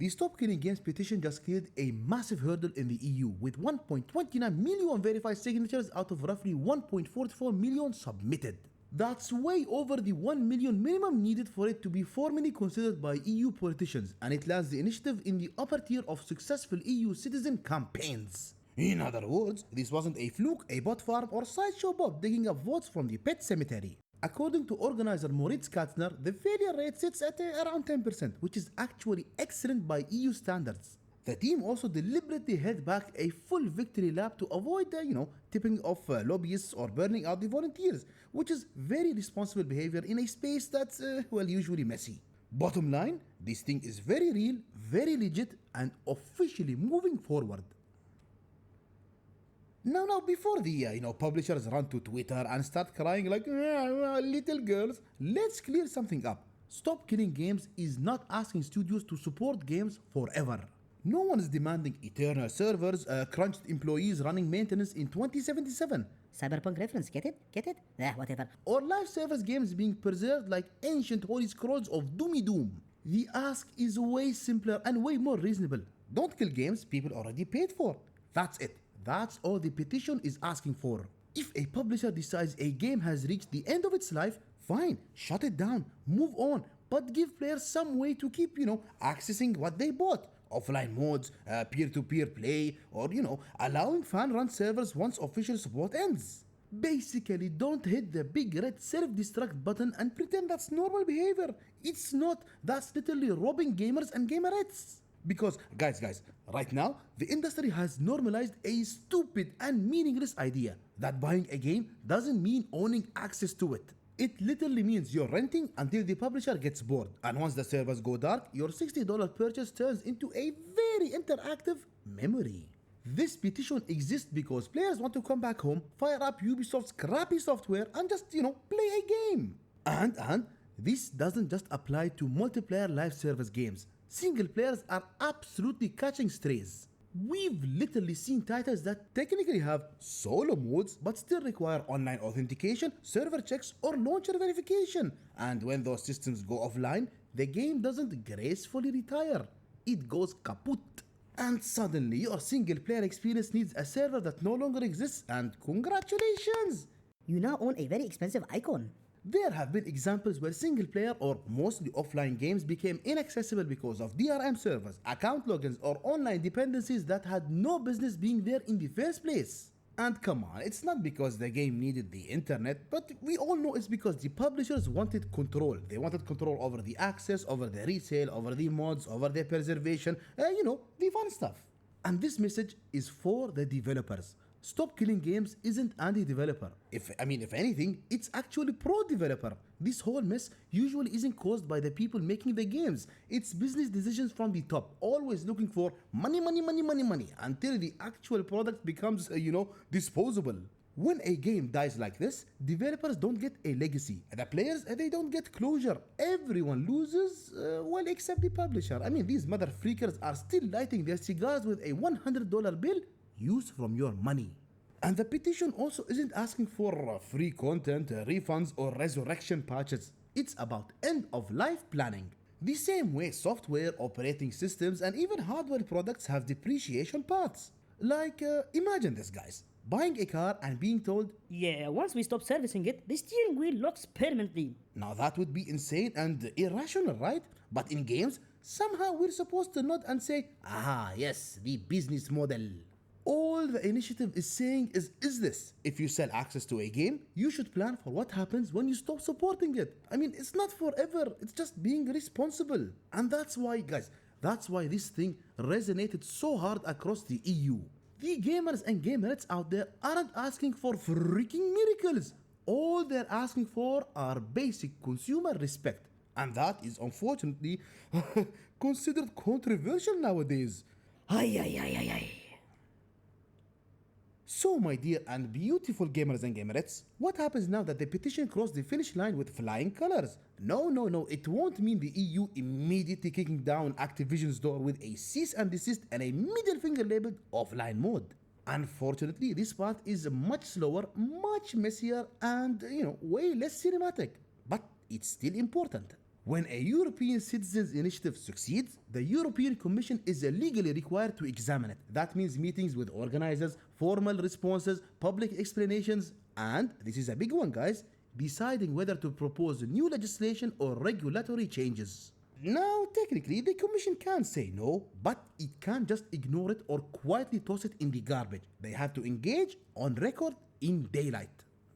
The Stop Killing Games petition just cleared a massive hurdle in the EU with 1.29 million verified signatures out of roughly 1.44 million submitted. That's way over the 1 million minimum needed for it to be formally considered by EU politicians, and it lands the initiative in the upper tier of successful EU citizen campaigns. In other words, this wasn't a fluke, a bot farm, or sideshow bot digging up votes from the pet cemetery. According to organizer Moritz Katzner, the failure rate sits at around 10%, which is actually excellent by EU standards. The team also deliberately held back a full victory lap to avoid, tipping off lobbyists or burning out the volunteers, which is very responsible behavior in a space that's, usually messy. Bottom line, this thing is very real, very legit, and officially moving forward. Now, before the, publishers run to Twitter and start crying like, little girls, let's clear something up. Stop Killing Games is not asking studios to support games forever. No one is demanding eternal servers, crunched employees running maintenance in 2077. Cyberpunk reference, get it? Get it? Whatever. Or live service games being preserved like ancient holy scrolls of Doomy Doom. The ask is way simpler and way more reasonable. Don't kill games people already paid for. That's it. That's all the petition is asking for. If a publisher decides a game has reached the end of its life, fine, shut it down, move on, but give players some way to keep, accessing what they bought. Offline modes, peer-to-peer play, or, allowing fan-run servers once official support ends. Basically, don't hit the big red self-destruct button and pretend that's normal behavior. It's not. That's literally robbing gamers and gamerettes. Because, guys, right now, the industry has normalized a stupid and meaningless idea that buying a game doesn't mean owning access to it. It literally means you're renting until the publisher gets bored, and once the servers go dark, your $60 purchase turns into a very interactive memory. This petition exists because players want to come back home, fire up Ubisoft's crappy software, and just, play a game. And this doesn't just apply to multiplayer live service games. Single players are absolutely catching strays. We've literally seen titles that technically have solo modes but still require online authentication, server checks, or launcher verification. And when those systems go offline, the game doesn't gracefully retire. It goes kaput. And suddenly your single player experience needs a server that no longer exists, and congratulations! You now own a very expensive icon. There have been examples where single-player or mostly offline games became inaccessible because of DRM servers, account logins, or online dependencies that had no business being there in the first place. And come on, it's not because the game needed the internet, but we all know it's because the publishers wanted control. They wanted control over the access, over the resale, over the mods, over the preservation, the fun stuff. And this message is for the developers. Stop Killing Games isn't anti-developer. If anything, it's actually pro-developer. This whole mess usually isn't caused by the people making the games. It's business decisions from the top, always looking for money, until the actual product becomes, disposable. When a game dies like this, developers don't get a legacy. The players, they don't get closure. Everyone loses, except the publisher. These mother freakers are still lighting their cigars with a $100 bill. Use from your money. And the petition also isn't asking for free content, refunds, or resurrection patches. It's about end-of-life planning. The same way software, operating systems, and even hardware products have depreciation paths. Like, imagine this, guys. Buying a car and being told, yeah, once we stop servicing it, the steering wheel locks permanently. Now that would be insane and irrational, right? But in games, somehow we're supposed to nod and say, yes, the business model. All the initiative is saying is this: if you sell access to a game, you should plan for what happens when you stop supporting it. It's not forever, it's just being responsible. And that's why, guys, this thing resonated so hard across the EU. The gamers and gamerettes out there aren't asking for freaking miracles. All they're asking for are basic consumer respect. And that is unfortunately considered controversial nowadays. Ay. So my dear and beautiful gamers and gamerettes, what happens now that the petition crossed the finish line with flying colors? No, it won't mean the EU immediately kicking down Activision's door with a cease and desist and a middle finger labeled offline mode. Unfortunately, this path is much slower, much messier, and way less cinematic. But it's still important. When a European citizens initiative succeeds, the European Commission is legally required to examine it. That means meetings with organizers, formal responses, public explanations, and this is a big one, guys, deciding whether to propose new legislation or regulatory changes. Now, technically, the Commission can say no, but it can't just ignore it or quietly toss it in the garbage. They have to engage on record in daylight.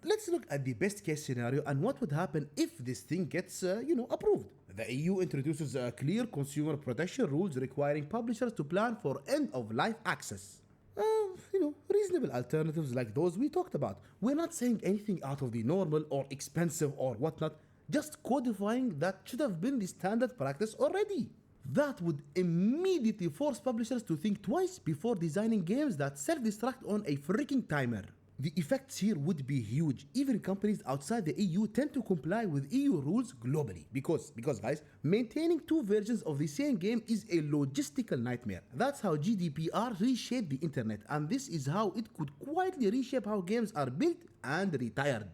Let's look at the best case scenario and what would happen if this thing gets, approved. The EU introduces clear consumer protection rules requiring publishers to plan for end-of-life access. Reasonable alternatives like those we talked about. We're not saying anything out of the normal or expensive or whatnot, just codifying that should have been the standard practice already. That would immediately force publishers to think twice before designing games that self-destruct on a freaking timer. The effects here would be huge. Even companies outside the EU tend to comply with EU rules globally because guys, maintaining two versions of the same game is a logistical nightmare. That's how GDPR reshaped the internet, and this is how it could quietly reshape how games are built and retired.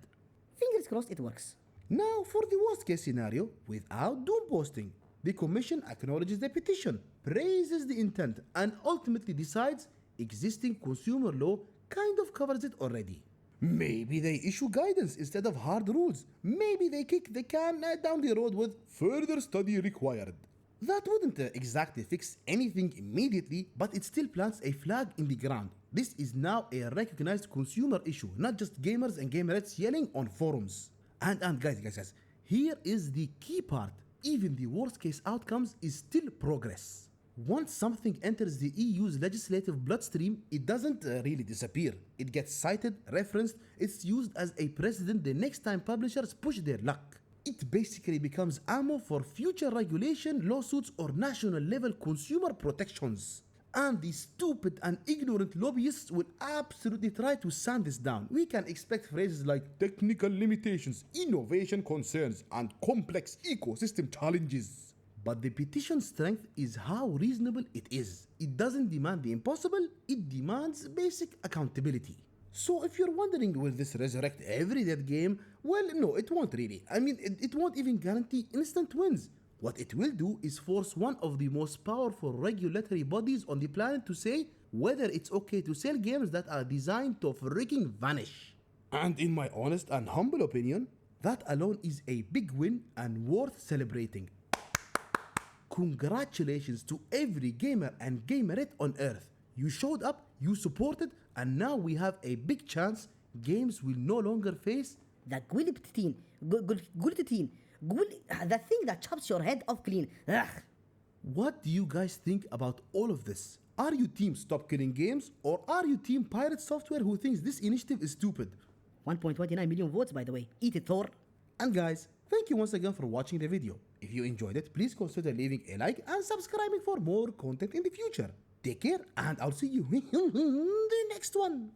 Fingers crossed it works. Now for the worst case scenario, without doom posting. The Commission acknowledges the petition, praises the intent, and ultimately decides existing consumer law kind of covers it already. Maybe they issue guidance instead of hard rules. Maybe they kick the can down the road with further study required. That wouldn't exactly fix anything immediately, but it still plants a flag in the ground. This is now a recognized consumer issue, not just gamers and gamerettes yelling on forums. And guys, here is the key part. Even the worst case outcomes is still progress. Once something enters the EU's legislative bloodstream, it doesn't really disappear. It gets cited, referenced, it's used as a precedent the next time publishers push their luck. It basically becomes ammo for future regulation, lawsuits, or national level consumer protections. And the stupid and ignorant lobbyists will absolutely try to sand this down. We can expect phrases like technical limitations, innovation concerns, and complex ecosystem challenges. But the petition's strength is how reasonable it is. It doesn't demand the impossible, it demands basic accountability. So if you're wondering, will this resurrect every dead game? Well, no, it won't really. I mean, it won't even guarantee instant wins. What it will do is force one of the most powerful regulatory bodies on the planet to say whether it's okay to sell games that are designed to freaking vanish. And in my honest and humble opinion, that alone is a big win and worth celebrating. Congratulations to every gamer and gamerette on earth. You showed up, you supported, and now we have a big chance games will no longer face The guillotine. The thing that chops your head off clean. Ugh. What do you guys think about all of this? Are you team Stop Killing Games, or are you team Pirate Software who thinks this initiative is stupid? 1.29 million votes, by the way. Eat it, Thor. And guys, thank you once again for watching the video. If you enjoyed it, please consider leaving a like and subscribing for more content in the future. Take care, and I'll see you in the next one.